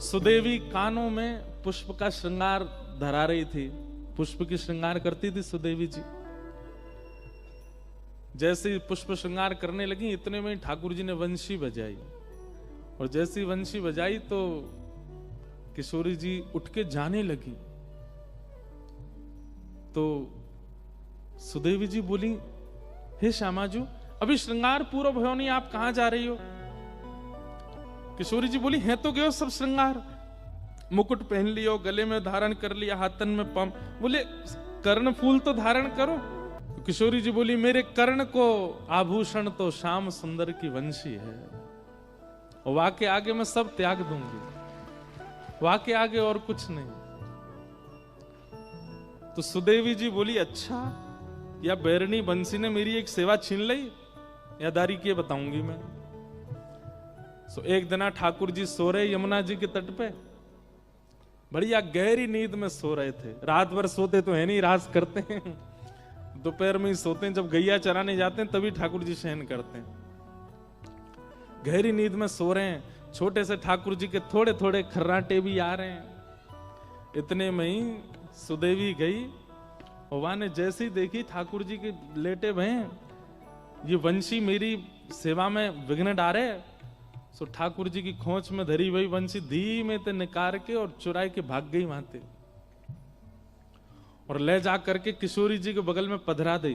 सुदेवी कानों में पुष्प का श्रृंगार धरा रही थी, पुष्प की श्रृंगार करती थी सुदेवी जी। जैसे ही पुष्प श्रृंगार करने लगी, इतने में ठाकुर जी ने वंशी बजाई, और जैसी वंशी बजाई तो किशोरी जी उठ के जाने लगी। तो सुदेवी जी बोली, हे श्यामाजू, अभी श्रृंगार पूरा भयो नहीं, आप कहां जा रही हो? किशोरी जी बोली, है तो गयो सब श्रृंगार, मुकुट पहन लियो, गले में धारण कर लिया, हाथन में पम। बोले कर्ण फूल तो धारण करो। किशोरी जी बोली, मेरे कर्ण को आभूषण तो श्याम सुंदर की वंशी है, और वहां के आगे मैं सब त्याग दूंगी, वहां के आगे और कुछ नहीं। तो सुदेवी जी बोली, अच्छा, या बैरनी बंसी ने मेरी एक सेवा छीन ली, या दारी के बताऊंगी मैं। सो एक दिन ठाकुर जी सो रहे यमुना जी के तट पे, बढ़िया गहरी नींद में सो रहे थे। रात भर सोते तो है नहीं, रास करते हैं, दोपहर में ही सोते हैं, जब गैया चराने जाते हैं तभी ठाकुर जी शयन करते हैं। गहरी नींद में सो रहे हैं, छोटे से ठाकुर जी के थोड़े थोड़े खर्राटे भी आ रहे हैं। इतने में ही सुदेवी गई, और वहां ने जैसे ही देखी ठाकुर जी के लेटे भय, ये वंशी मेरी सेवा में विघ्न डारे। सो ठाकुर जी की खोंच में धरी हुई वंशी धीमे ते निकाल के और चुराई के भाग गई वहां ते, और ले जा करके किशोरी जी के बगल में पधरा दी।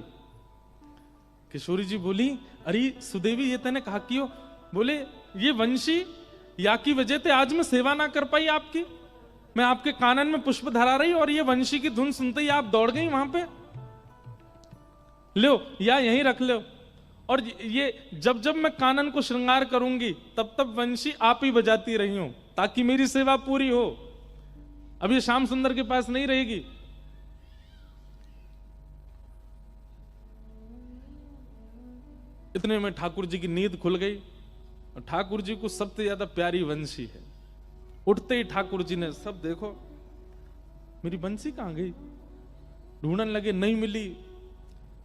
किशोरी जी बोली, अरे सुदेवी, ये तने कहा कियो? बोले, ये वंशी या की वजह से आज मैं सेवा ना कर पाई आपकी। मैं आपके कानन में पुष्प धरा रही और ये वंशी की धुन सुनते ही आप दौड़ गई वहां पे। लो, या यहीं रख लो, और ये जब जब मैं कानन को श्रृंगार करूंगी तब तब वंशी आप ही बजाती रही हूं, ताकि मेरी सेवा पूरी हो। अब ये श्याम सुंदर के पास नहीं रहेगी। इतने में ठाकुर जी की नींद खुल गई, और ठाकुर जी को सबसे ज्यादा प्यारी वंशी है। उठते ही ठाकुर जी ने, सब देखो मेरी बंसी कहां गई, ढूंढने लगे, नहीं मिली।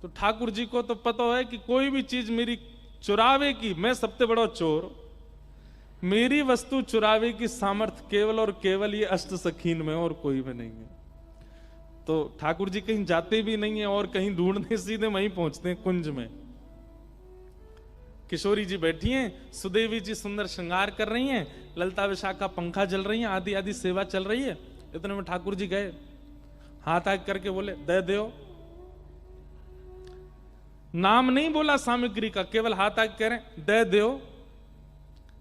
तो ठाकुर जी को तो पता है कि कोई भी चीज मेरी चुरावे की, मैं सबसे बड़ा चोर, मेरी वस्तु चुरावे की सामर्थ्य केवल और केवल ये अष्ट सखीन में, और कोई में नहीं है। तो ठाकुर जी कहीं जाते भी नहीं है और कहीं ढूंढने, सीधे वहीं पहुंचते हैं कुंज में। किशोरी जी बैठी हैं, सुदेवी जी सुंदर श्रृंगार कर रही हैं, ललता विशाखा पंखा जल रही हैं, आदि आदि सेवा चल रही है। इतने में ठाकुर जी गए, हाथ आग करके बोले, दे दो। नाम नहीं बोला सामग्री का, केवल हाथ आग कह रहे, दे दो।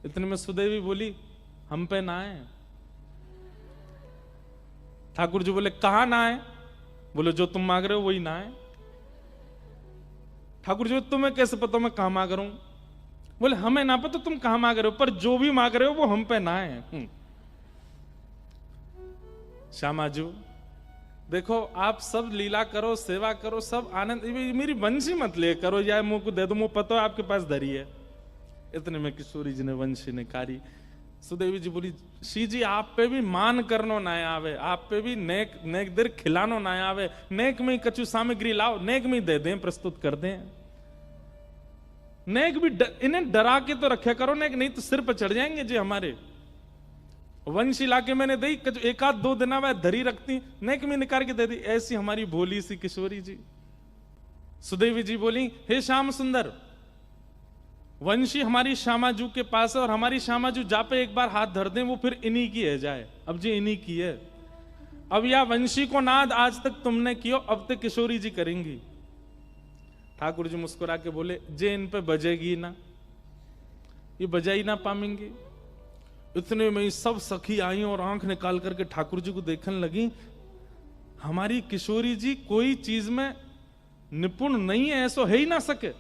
इतने में सुदेवी बोली, हम पे ना है। ठाकुर जी बोले, कहां ना है? बोले, जो तुम मांग रहे हो वही ना है। ठाकुर जी, तुम्हें कैसे पता मैं कहां मांग रहा हूं? बोले, हमें ना पता तुम कहां मांग रहे हो, पर जो भी मांग रहे हो वो हम पे ना है। श्यामाजू, देखो, आप सब लीला करो, सेवा करो, सब आनंद, मेरी वंशी मत ले करो, या मुंह को दे दो, मुंह पता है आपके पास धरी है। इतने में किशोरी जी ने वंशी निकारी। सुदेवी जी बोली, शी जी, आप पे भी मान करनो ना आवे, आप पे भी नेक नेक देर खिलानो ना आवे, नेक में कछु सामग्री लाओ, नेक में दे दें, प्रस्तुत कर दें। नेक भी इन्हें डरा के तो रखा करो, नेक नहीं तो सिर पर चढ़ जाएंगे जी हमारे। वंशी लाके मैंने दी, एक आध दो दिन में धरी रखती, नेक में निकाल के दे दी। ऐसी हमारी भोली सी किशोरी जी। सुदेवी जी बोली, हे श्याम सुंदर, वंशी हमारी श्यामाजू के पास है, और हमारी श्यामाजू जा पे एक बार हाथ धर दें वो फिर इन्हीं की है जाए। अब जी इन्हीं की है, अब या वंशी को नाद आज तक तुमने कियो, अब तक किशोरी जी करेंगी। ठाकुर जी मुस्कुरा के बोले, जे इन पे बजेगी ना, ये बजा ही ना पाएंगे। इतने में सब सखी आई और आंख निकाल करके ठाकुर जी को देखने लगी। हमारी किशोरी जी कोई चीज में निपुण नहीं है, ऐसा है ही ना सके।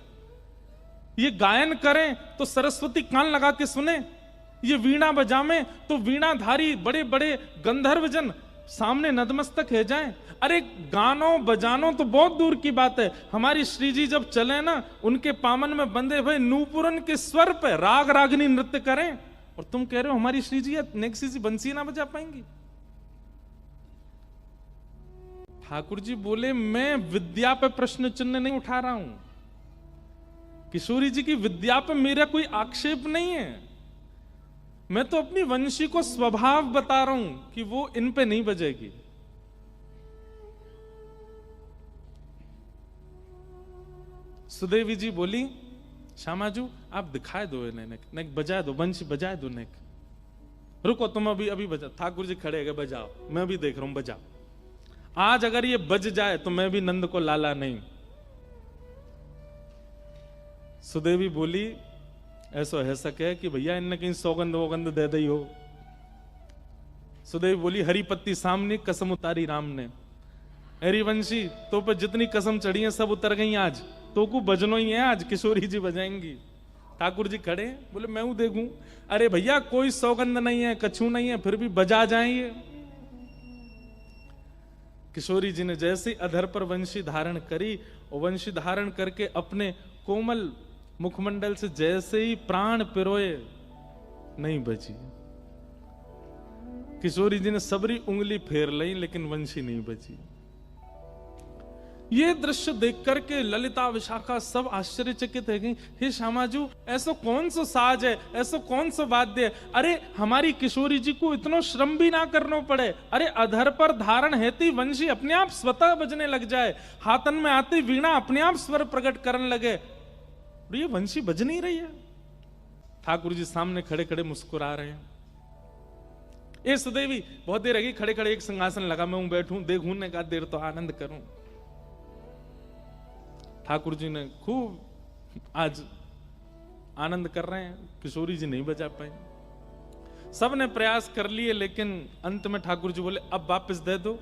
ये गायन करें तो सरस्वती कान लगा के सुने, ये वीणा बजावे तो वीणाधारी बड़े बड़े गंधर्वजन सामने नतमस्तक है जाएं। अरे गानो बजानो तो बहुत दूर की बात है, हमारी श्री जी जब चले ना, उनके पामन में बंधे हुए नूपुरन के स्वर पे राग रागनी नृत्य करें, और तुम कह रहे हो हमारी श्री जी नेक्सी सी बंसी ना बजा पाएंगी। ठाकुर जी बोले, मैं विद्या पे प्रश्न चिन्ह नहीं उठा रहा हूं, किशोरी जी की विद्या पे मेरा कोई आक्षेप नहीं है। मैं तो अपनी वंशी को स्वभाव बता रहा हूं कि वो इन पे नहीं बजेगी। सुदेवी जी बोली, श्यामाजू आप दिखाए दो इन्हें, नेक बजाए दो, वंशी बजाए दो नेक। रुको तुम अभी बजा। ठाकुर जी खड़े गए, बजाओ, मैं भी देख रहा हूं, बजाओ। आज अगर ये बज जाए तो मैं भी नंद को लाला नहीं। सुदेवी बोली, ऐसा है सके कि भैया इनने कहीं सौगंध वोगंध दे दी हो। सुदेवी बोली, हरी पत्ती सामने कसम उतारी राम ने। हरी वंशी तो पे जितनी कसम चढ़ी है सब उतर गई आज, तो को बजनो ही है आज, किशोरी जी बजाएंगी। ठाकुर जी खड़े, बोले मैं हूं देखूं। अरे भैया कोई सौगंध नहीं है, कछु नहीं है, फिर भी बजा जाएंगे। किशोरी जी ने जैसे अधर पर वंशी धारण करी और वंशी धारण करके अपने कोमल मुखमंडल से जैसे ही प्राण पिरोए, नहीं बची। किशोरी जी ने सबरी उंगली फेर ली लेकिन वंशी नहीं बची। ये दृश्य देख करके ललिता विशाखा सब आश्चर्यचकित है गई। हे श्यामाजू, ऐसा कौन सा साज है, ऐसा कौन सा वाद्य है? अरे हमारी किशोरी जी को इतना श्रम भी ना करना पड़े। अरे अधर पर धारण हेती वंशी अपने आप स्वतः बजने लग जाए, हाथन में आती वीणा अपने आप स्वर प्रकट करने लगे, ये वंशी बज नहीं रही है। ठाकुर जी सामने खड़े खड़े मुस्कुरा रहे हैं। ये सुदेवी बहुत देर रही, खड़े खड़े एक सिंहासन लगा, मैं बैठूं देखूं ने कहा देर तो आनंद करूं। ठाकुर जी ने खूब आज आनंद कर रहे हैं, किशोरी जी नहीं बजा पाए। सब ने प्रयास कर लिए लेकिन अंत में ठाकुर जी बोले, अब वापस दे दो,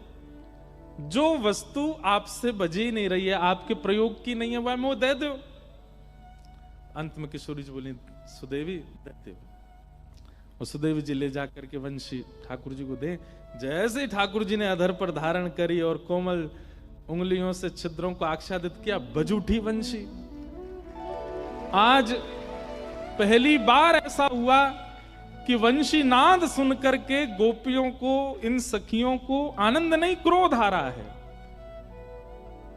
जो वस्तु आपसे बजी ही नहीं रही है, आपके प्रयोग की नहीं है, वह वो दे दो। अंत में किशोरी जी बोली, सुदेवी देते हो। और सुदेवी जी ले जाकर के वंशी ठाकुर जी को दे। जैसे ठाकुर जी ने अधर पर धारण करी और कोमल उंगलियों से छिद्रों को आच्छादित किया, बज उठी वंशी। आज पहली बार ऐसा हुआ कि वंशी नाद सुन करके गोपियों को, इन सखियों को आनंद नहीं क्रोध आ रहा है।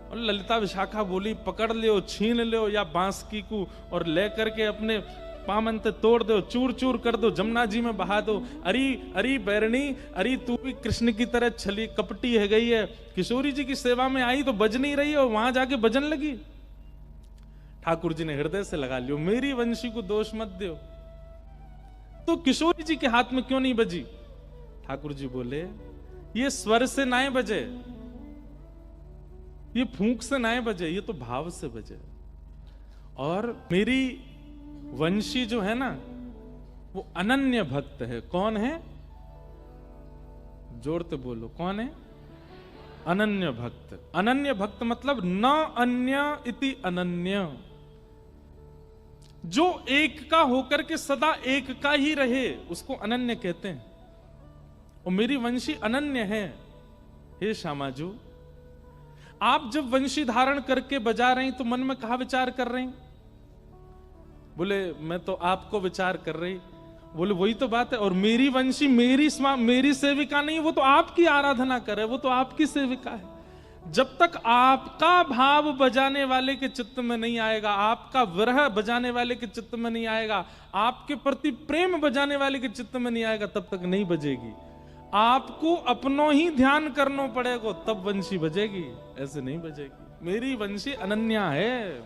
और ललिता विशाखा बोली, पकड़ लियो, छीन लियो या बांसुरी को और लेकर के अपने पामन ते तोड़ दो, चूर चूर कर दो, जमुना जी में बहा दो। अरे अरे बैरणी, अरे तू भी कृष्ण की तरह छली कपटी है गई है, किशोरी जी की सेवा में आई तो बज नहीं रही है, वहां जाके बजन लगी। ठाकुर जी ने हृदय से लगा लियो, मेरी वंशी को दोष मत दो, तो किशोरी जी के हाथ में क्यों नहीं बजी? ठाकुर जी बोले, ये स्वर से ना बजे, ये फूंक से ना बजे, ये तो भाव से बजे। और मेरी वंशी जो है ना, वो अनन्य भक्त है। कौन है? जोड़ते बोलो, कौन है? अनन्य भक्त। अनन्य भक्त मतलब न अन्य इति अनन्य, जो एक का होकर के सदा एक का ही रहे, उसको अनन्य कहते हैं। और मेरी वंशी अनन्य है। हे श्यामाजू, आप जब वंशी धारण करके बजा रही तो मन में कहा विचार कर रही? बोले मैं तो आपको विचार कर रही। बोले वही तो बात है। और मेरी वंशी मेरी सेविका नहीं, वो तो आपकी आराधना करे, वो तो आपकी सेविका है। जब तक आपका भाव बजाने वाले के चित्त में नहीं आएगा, आपका विरह बजाने वाले के चित्त में नहीं आएगा, आपके प्रति प्रेम बजाने वाले के चित्त में नहीं आएगा, तब तक नहीं बजेगी। आपको अपनो ही ध्यान करना पड़ेगा, तब वंशी बजेगी, ऐसे नहीं बजेगी। मेरी वंशी अनन्या है।